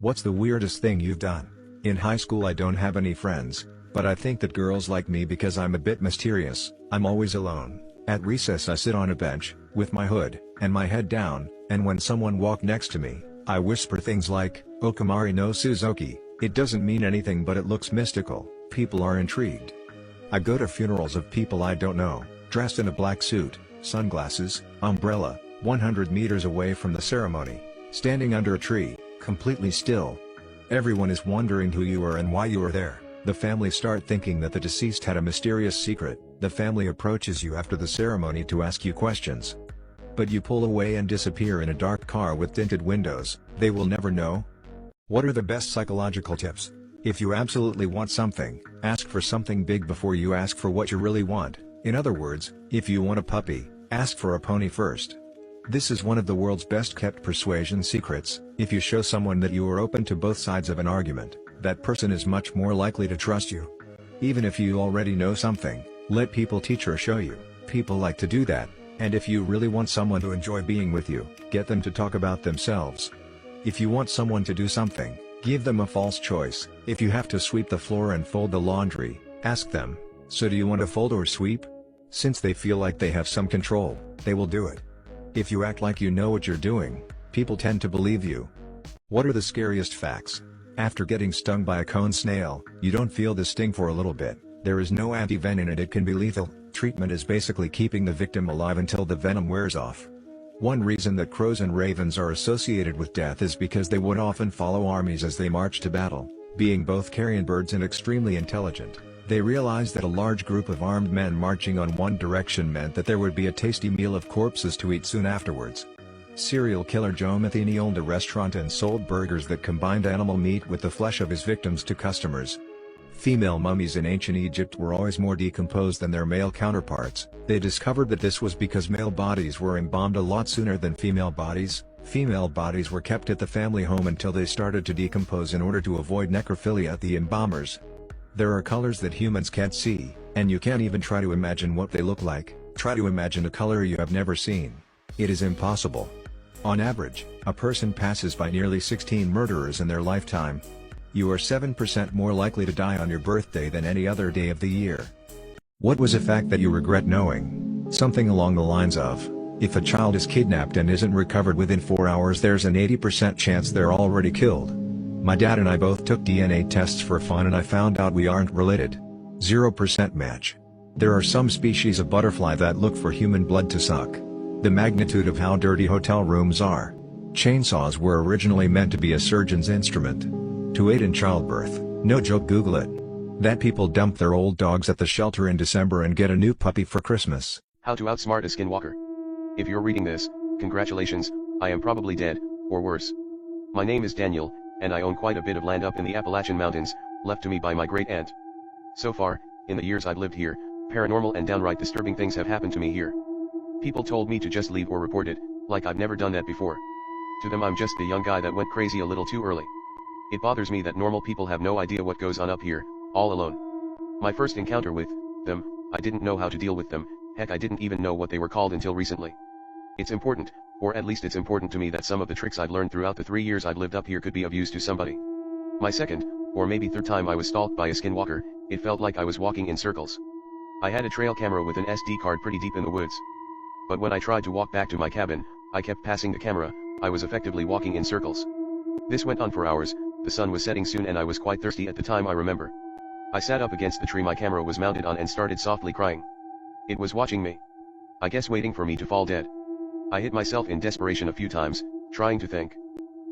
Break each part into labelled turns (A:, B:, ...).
A: What's the weirdest thing you've done? In high school I don't have any friends, but I think that girls like me because I'm a bit mysterious. I'm always alone. At recess I sit on a bench, with my hood, and my head down, and when someone walk next to me, I whisper things like, "Okamari no Suzuki." It doesn't mean anything but it looks mystical. People are intrigued. I go to funerals of people I don't know, dressed in a black suit, sunglasses, umbrella, 100 meters away from the ceremony, standing under a tree, completely still. Everyone is wondering who you are and why you are there. The family start thinking that the deceased had a mysterious secret. The family approaches you after the ceremony to ask you questions. But you pull away and disappear in a dark car with tinted windows. They will never know. What are the best psychological tips? If you absolutely want something, ask for something big before you ask for what you really want. In other words, if you want a puppy, ask for a pony first. This is one of the world's best kept persuasion secrets. If you show someone that you are open to both sides of an argument, that person is much more likely to trust you. Even if you already know something, let people teach or show you. People like to do that, and if you really want someone to enjoy being with you, get them to talk about themselves. If you want someone to do something, give them a false choice. If you have to sweep the floor and fold the laundry, ask them, "So do you want to fold or sweep?" Since they feel like they have some control, they will do it. If you act like you know what you're doing, people tend to believe you. What are the scariest facts? After getting stung by a cone snail, you don't feel the sting for a little bit. There is no anti-venom and it can be lethal. Treatment is basically keeping the victim alive until the venom wears off. One reason that crows and ravens are associated with death is because they would often follow armies as they march to battle. Being both carrion birds and extremely intelligent, they realized that a large group of armed men marching on one direction meant that there would be a tasty meal of corpses to eat soon afterwards. Serial killer Joe Matheny owned a restaurant and sold burgers that combined animal meat with the flesh of his victims to customers. Female mummies in ancient Egypt were always more decomposed than their male counterparts. They discovered that this was because male bodies were embalmed a lot sooner than female bodies. Female bodies were kept at the family home until they started to decompose in order to avoid necrophilia at the embalmers. There are colors that humans can't see, and you can't even try to imagine what they look like. Try to imagine a color you have never seen. It is impossible. On average, a person passes by nearly 16 murderers in their lifetime. You are 7% more likely to die on your birthday than any other day of the year. What was a fact that you regret knowing? Something along the lines of, if a child is kidnapped and isn't recovered within 4 hours, there's an 80% chance they're already killed. My dad and I both took DNA tests for fun and I found out we aren't related. 0% match. There are some species of butterfly that look for human blood to suck. The magnitude of how dirty hotel rooms are. Chainsaws were originally meant to be a surgeon's instrument. To aid in childbirth, no joke, Google it. That people dump their old dogs at the shelter in December and get a new puppy for Christmas.
B: How to outsmart a Skinwalker. If you're reading this, congratulations, I am probably dead, or worse. My name is Daniel, and I own quite a bit of land up in the Appalachian Mountains, left to me by my great-aunt. So far, in the years I've lived here, paranormal and downright disturbing things have happened to me here. People told me to just leave or report it, like I've never done that before. To them I'm just the young guy that went crazy a little too early. It bothers me that normal people have no idea what goes on up here, all alone. My first encounter with them, I didn't know how to deal with them, heck I didn't even know what they were called until recently. It's important, or at least it's important to me that some of the tricks I've learned throughout the 3 years I've lived up here could be of use to somebody. My second, or maybe third time I was stalked by a Skinwalker, it felt like I was walking in circles. I had a trail camera with an SD card pretty deep in the woods. But when I tried to walk back to my cabin, I kept passing the camera. I was effectively walking in circles. This went on for hours. The sun was setting soon and I was quite thirsty at the time, I remember. I sat up against the tree my camera was mounted on and started softly crying. It was watching me. I guess waiting for me to fall dead. I hit myself in desperation a few times, trying to think.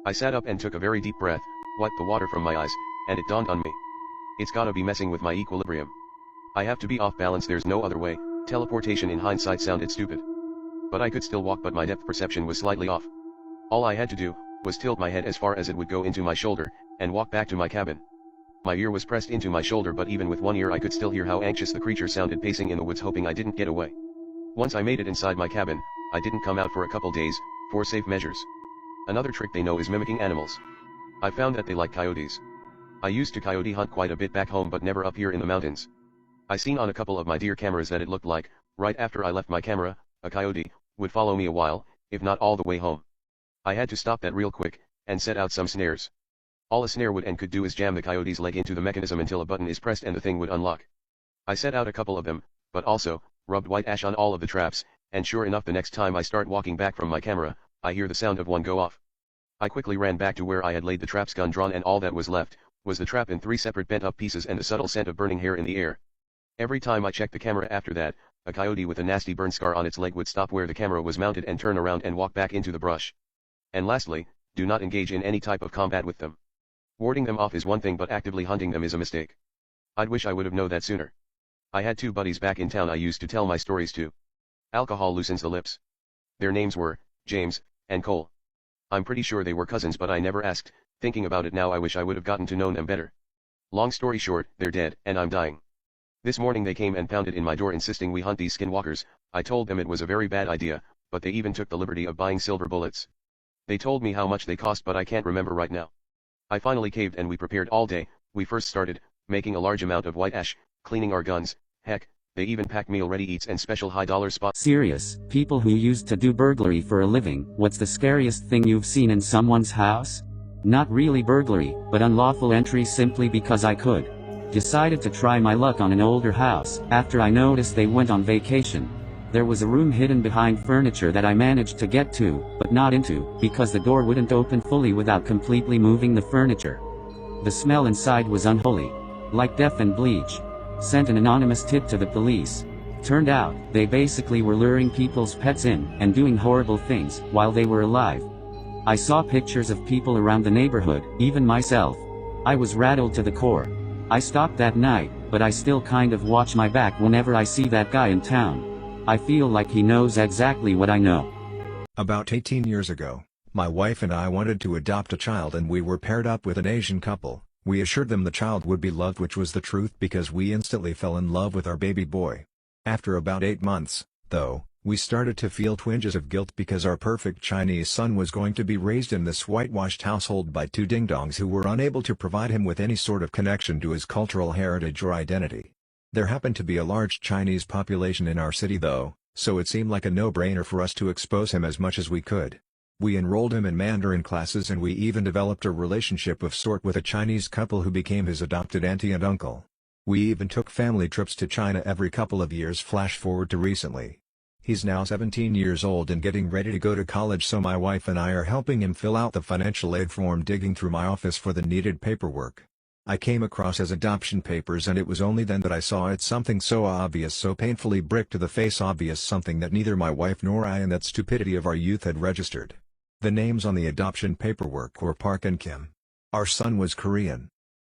B: I sat up and took a very deep breath, wiped the water from my eyes, and it dawned on me. It's gotta be messing with my equilibrium. I have to be off balance, there's no other way. Teleportation in hindsight sounded stupid. But I could still walk, but my depth perception was slightly off. All I had to do was tilt my head as far as it would go into my shoulder, and walk back to my cabin. My ear was pressed into my shoulder, but even with one ear I could still hear how anxious the creature sounded, pacing in the woods hoping I didn't get away. Once I made it inside my cabin, I didn't come out for a couple days, for safe measures. Another trick they know is mimicking animals. I found that they like coyotes. I used to coyote hunt quite a bit back home, but never up here in the mountains. I seen on a couple of my deer cameras that it looked like, right after I left my camera, a coyote would follow me a while, if not all the way home. I had to stop that real quick, and set out some snares. All a snare would and could do is jam the coyote's leg into the mechanism until a button is pressed and the thing would unlock. I set out a couple of them, but also, rubbed white ash on all of the traps, and sure enough the next time I start walking back from my camera, I hear the sound of one go off. I quickly ran back to where I had laid the traps, gun drawn, and all that was left was the trap in 3 separate bent up pieces and the subtle scent of burning hair in the air. Every time I checked the camera after that, a coyote with a nasty burn scar on its leg would stop where the camera was mounted and turn around and walk back into the brush. And lastly, do not engage in any type of combat with them. Warding them off is one thing, but actively hunting them is a mistake. I'd wish I would have known that sooner. I had 2 buddies back in town I used to tell my stories to. Alcohol loosens the lips. Their names were James and Cole. I'm pretty sure they were cousins, but I never asked. Thinking about it now, I wish I would have gotten to know them better. Long story short, they're dead, and I'm dying. This morning they came and pounded in my door insisting we hunt these skinwalkers. I told them it was a very bad idea, but they even took the liberty of buying silver bullets. They told me how much they cost, but I can't remember right now. I finally caved and we prepared all day. We first started making a large amount of white ash, cleaning our guns. Heck, they even packed meal-ready eats and special high-dollar spots.
C: Serious, people who used to do burglary for a living, what's the scariest thing you've seen in someone's house? Not really burglary, but unlawful entry simply because I could. Decided to try my luck on an older house, after I noticed they went on vacation. There was a room hidden behind furniture that I managed to get to, but not into, because the door wouldn't open fully without completely moving the furniture. The smell inside was unholy. Like death and bleach. Sent an anonymous tip to the police. Turned out, they basically were luring people's pets in, and doing horrible things, while they were alive. I saw pictures of people around the neighborhood, even myself. I was rattled to the core. I stopped that night, but I still kind of watch my back whenever I see that guy in town. I feel like he knows exactly what I know.
A: About 18 years ago, my wife and I wanted to adopt a child, and we were paired up with an Asian couple. We assured them the child would be loved, which was the truth because we instantly fell in love with our baby boy. After about 8 months, though, we started to feel twinges of guilt because our perfect Chinese son was going to be raised in this whitewashed household by 2 ding-dongs who were unable to provide him with any sort of connection to his cultural heritage or identity. There happened to be a large Chinese population in our city though, so it seemed like a no-brainer for us to expose him as much as we could. We enrolled him in Mandarin classes, and we even developed a relationship of sort with a Chinese couple who became his adopted auntie and uncle. We even took family trips to China every couple of years. Flash forward to recently. He's now 17 years old and getting ready to go to college, so my wife and I are helping him fill out the financial aid form, digging through my office for the needed paperwork. I came across his adoption papers, and it was only then that I saw it, something so obvious, so painfully brick to the face obvious, something that neither my wife nor I in that stupidity of our youth had registered. The names on the adoption paperwork were Park and Kim. Our son was Korean.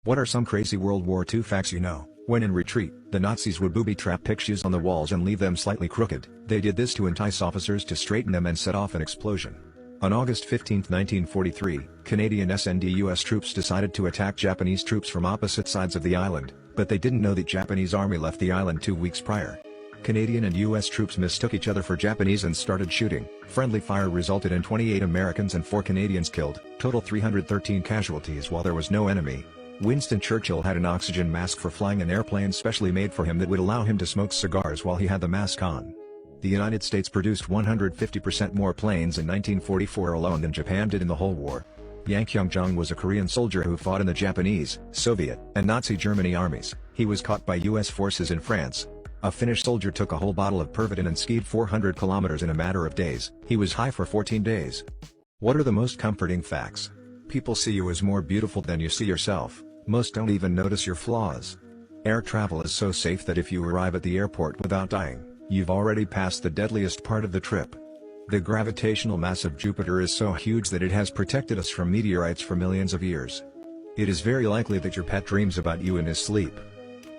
A: What are some crazy World War II facts you know? When in retreat, the Nazis would booby-trap pictures on the walls and leave them slightly crooked. They did this to entice officers to straighten them and set off an explosion. On August 15, 1943, Canadian SND-US troops decided to attack Japanese troops from opposite sides of the island, but they didn't know the Japanese army left the island 2 weeks prior. Canadian and US troops mistook each other for Japanese and started shooting. Friendly fire resulted in 28 Americans and 4 Canadians killed, total 313 casualties while there was no enemy. Winston Churchill had an oxygen mask for flying an airplane specially made for him that would allow him to smoke cigars while he had the mask on. The United States produced 150% more planes in 1944 alone than Japan did in the whole war. Yang Kyung-jung was a Korean soldier who fought in the Japanese, Soviet, and Nazi Germany armies. He was caught by US forces in France. A Finnish soldier took a whole bottle of Pervitin and skied 400 kilometers in a matter of days. He was high for 14 days. What are the most comforting facts? People see you as more beautiful than you see yourself. Most don't even notice your flaws. Air travel is so safe that if you arrive at the airport without dying, you've already passed the deadliest part of the trip. The gravitational mass of Jupiter is so huge that it has protected us from meteorites for millions of years. It is very likely that your pet dreams about you in his sleep.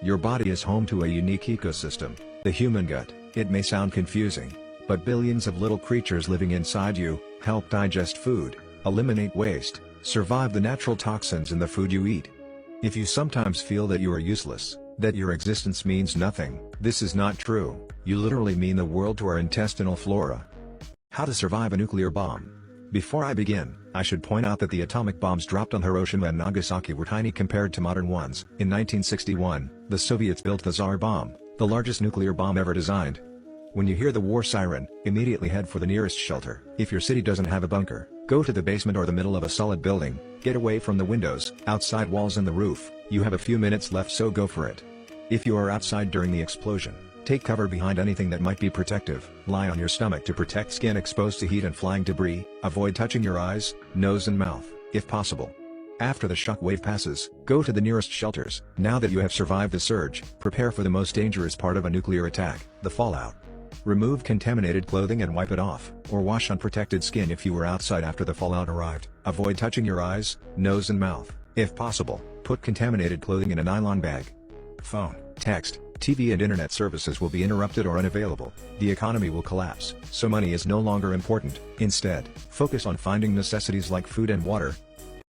A: Your body is home to a unique ecosystem, the human gut. It may sound confusing, but billions of little creatures living inside you help digest food, eliminate waste, survive the natural toxins in the food you eat. If you sometimes feel that you are useless, that your existence means nothing, this is not true. You literally mean the world to our intestinal flora. How to survive a nuclear bomb. Before I begin, I should point out that the atomic bombs dropped on Hiroshima and Nagasaki were tiny compared to modern ones. In 1961, the Soviets built the Tsar bomb, the largest nuclear bomb ever designed. When you hear the war siren, immediately head for the nearest shelter. If your city doesn't have a bunker, Go to the basement or the middle of a solid building, get away from the windows, outside walls and the roof. You have a few minutes left, so go for it. If you are outside during the explosion, take cover behind anything that might be protective, lie on your stomach to protect skin exposed to heat and flying debris, avoid touching your eyes, nose and mouth, if possible. After the shock wave passes, go to the nearest shelters. Now that you have survived the surge, prepare for the most dangerous part of a nuclear attack, the fallout. Remove contaminated clothing and wipe it off, or wash unprotected skin if you were outside after the fallout arrived. Avoid touching your eyes, nose and mouth. If possible, put contaminated clothing in a nylon bag. Phone, text, TV and internet services will be interrupted or unavailable. The economy will collapse, so money is no longer important. Instead, focus on finding necessities like food and water,